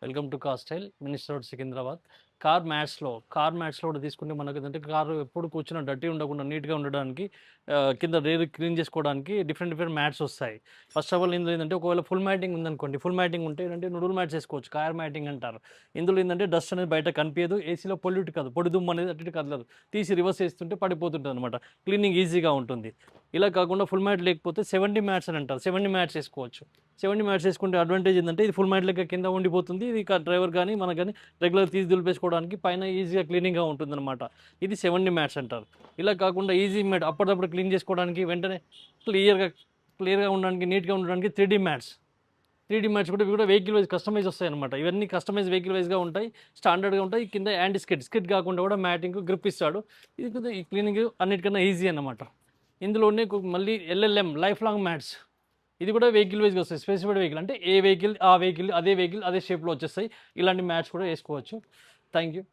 Welcome to car style minister road Secunderabad. Car మ్యాట్స్లో కూడా తీసుకుంటే మనకు ఏంటంటే కారు ఎప్పుడు కూర్చున్న డర్టీ ఉండకుండా నీట్గా ఉండడానికి కింద రేరు క్లీన్ చేసుకోవడానికి డిఫరెంట్ మ్యాట్స్ వస్తాయి. ఫస్ట్ ఆఫ్ ఆల్ ఇందులో ఏంటంటే ఒకవేళ ఫుల్ మ్యాటింగ్ ఉందనుకోండి, ఫుల్ మ్యాటింగ్ ఉంటే ఏంటంటే నూడుల్ మ్యాట్స్ వేసుకోవచ్చు, కార్ మ్యాటింగ్ అంటారు. ఇందులో ఏంటంటే డస్ట్ అనేది బయట కనిపించదు, ఏసీలో పొల్యూట్ కాదు, పొడి దుమ్ము అనేది అటు ఇటు కదలదు, తీసి రివర్స్ వేస్తుంటే పడిపోతుంటుంది అనమాట, క్లీనింగ్ ఈజీగా ఉంటుంది. ఇలా కాకుండా ఫుల్ మ్యాట్ లేకపోతే 70 మ్యాట్స్ అని అంటారు, 70 మ్యాట్స్ వేసుకోవచ్చు. 70 మ్యాట్స్ వేసుకుంటే అడ్వాంటేజ్ ఏంటంటే ఇది ఫుల్ మ్యాట్ లెక్క కింద ఉండిపోతుంది, ఇది డ్రైవర్ కానీ మనకు కానీ రెగ్యులర్ తీసి దులిపేసుకోవడానికి పైన ఈజీగా క్లీనింగ్గా ఉంటుందన్నమాట. ఇది 70 మ్యాట్స్ అంటారు. ఇలా కాకుండా ఈజీ మ్యాట్ అప్పటికప్పుడు క్లీన్ చేసుకోవడానికి వెంటనే క్లియర్గా ఉండడానికి నీట్గా ఉండడానికి 3D మ్యాట్స్. 3D మ్యాట్స్ కూడా ఇవి కూడా వెహికల్ వైజ్ కస్టమైజ్ వస్తాయి అనమాట. ఇవన్నీ కస్టమైజ్ వెహికల్ వైజ్గా ఉంటాయి, స్టాండర్డ్గా ఉంటాయి. కింద యాంటీ స్కిడ్ కాకుండా కూడా మ్యాటింగ్ గ్రిప్ ఇస్తాడు. ఇది కొంచెం ఈ క్లీనింగ్ అన్నిటికన్నా ఈజీ అన్నమాట. ఇందులోనే మళ్ళీ LLM లైఫ్ లాంగ్ మ్యాట్స్. ఇది కూడా వెహికల్ వైజ్గా వస్తాయి, స్పెసిఫైడ్ వెహికల్ అంటే ఏ వెహికల్ అదే వెహికల్ అదే షేప్లో వచ్చేస్తాయి. ఇలాంటి మ్యాట్స్ కూడా వేసుకోవచ్చు. Thank you.